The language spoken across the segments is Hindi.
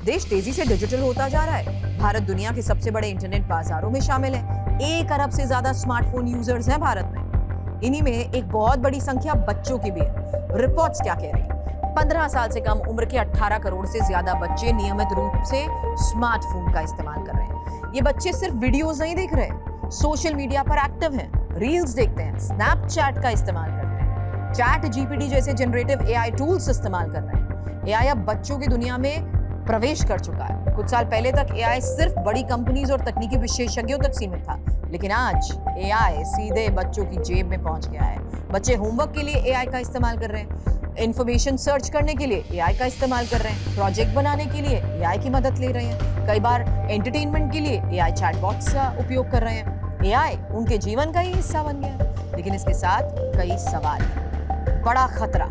देश तेजी से डिजिटल होता जा रहा है। भारत दुनिया के सबसे बड़े इंटरनेट बाजारों में शामिल है। 1 अरब से ज्यादा स्मार्टफोन यूजर्स हैं भारत में। इन्हीं में एक बहुत बड़ी संख्या बच्चों की भी है। रिपोर्ट्स क्या कह रही हैं? 15 साल से कम उम्र के 18 करोड़ से ज्यादा बच्चे नियमित रूप से स्मार्टफोन का इस्तेमाल कर रहे हैं। ये बच्चे सिर्फ वीडियोस नहीं देख रहे, सोशल मीडिया पर एक्टिव हैं, रील्स देखते हैं, स्नैपचैट का इस्तेमाल करते हैं, चैट जीपीटी जैसे जनरेटिव एआई टूल्स इस्तेमाल कर रहे हैं। एआई अब बच्चों की दुनिया में प्रवेश कर चुका है। कुछ साल पहले तक एआई सिर्फ बड़ी कंपनीज और तकनीकी विशेषज्ञों तक सीमित था, लेकिन आज एआई सीधे बच्चों की जेब में पहुंच गया है। बच्चे होमवर्क के लिए एआई का इस्तेमाल कर रहे हैं, इंफॉर्मेशन सर्च करने के लिए एआई का इस्तेमाल कर रहे हैं, प्रोजेक्ट बनाने के लिए एआई की मदद ले रहे हैं, कई बार एंटरटेनमेंट के लिए एआई चैटबॉट्स का उपयोग कर रहे हैं। एआई उनके जीवन का ही हिस्सा बन गया है, लेकिन इसके साथ कई सवाल हैं। बड़ा खतरा।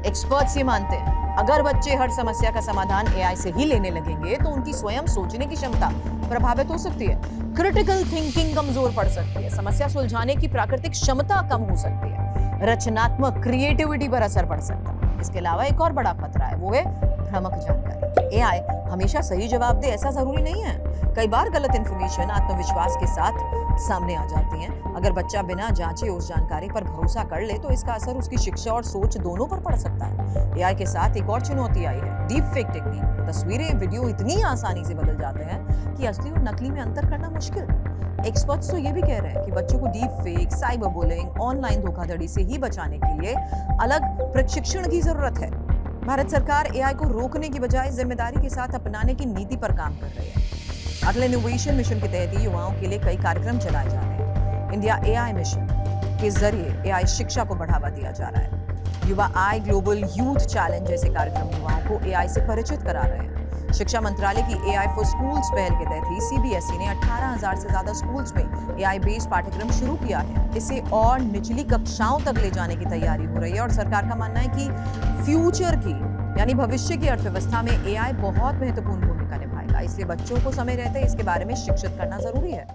एक्सपर्ट्स ये मानते हैं अगर बच्चे हर समस्या का समाधान एआई से ही लेने लगेंगे तो उनकी स्वयं सोचने की क्षमता प्रभावित हो सकती है, क्रिटिकल थिंकिंग कमजोर पड़ सकती है, समस्या सुलझाने की प्राकृतिक क्षमता कम हो सकती है, रचनात्मक क्रिएटिविटी पर असर पड़ सकता है। इसके अलावा एक और बड़ा खतरा है, वो है भ्रामक जानकारी। एआई हमेशा सही जवाब दे ऐसा जरूरी नहीं है। कई बार गलत इंफॉर्मेशन आत्मविश्वास के साथ सामने आ जाती हैं। अगर बच्चा बिना जांचे उस जानकारी पर भरोसा कर ले तो इसका असर उसकी शिक्षा और सोच दोनों पर पड़ सकता है। एआई के साथ एक और चुनौती आई है, डीप फेक टेक्निक। तस्वीरें, वीडियो इतनी आसानी से बदल जाते हैं कि असली और नकली में अंतर करना मुश्किल। एक्सपर्ट्स तो ये भी कह रहे हैं कि बच्चों को deep fake, cyber bullying, online धोखाधड़ी से ही बचाने के लिए अलग प्रशिक्षण की जरूरत है। भारत सरकार एआई को रोकने की बजाय जिम्मेदारी के साथ अपनाने की नीति पर काम कर रही है। अटल इनोवेशन मिशन के तहत युवाओं के लिए कई कार्यक्रम चलाए जा रहे हैं। इंडिया एआई मिशन के जरिए एआई शिक्षा को बढ़ावा दिया जा रहा है। युवा आई ग्लोबल यूथ चैलेंज जैसे कार्यक्रम युवाओं को एआई से परिचित करा रहे हैं। शिक्षा मंत्रालय की एआई फॉर स्कूल्स पहल के तहत ही सीबीएसई ने 18,000 से ज्यादा स्कूल्स में एआई बेस्ड पाठ्यक्रम शुरू किया है। इसे और निचली कक्षाओं तक ले जाने की तैयारी हो रही है और सरकार का मानना है कि फ्यूचर की यानी भविष्य की अर्थव्यवस्था में एआई बहुत महत्वपूर्ण भूमिका निभाएगा। इसलिए बच्चों को समय रहते इसके बारे में शिक्षित करना जरूरी है।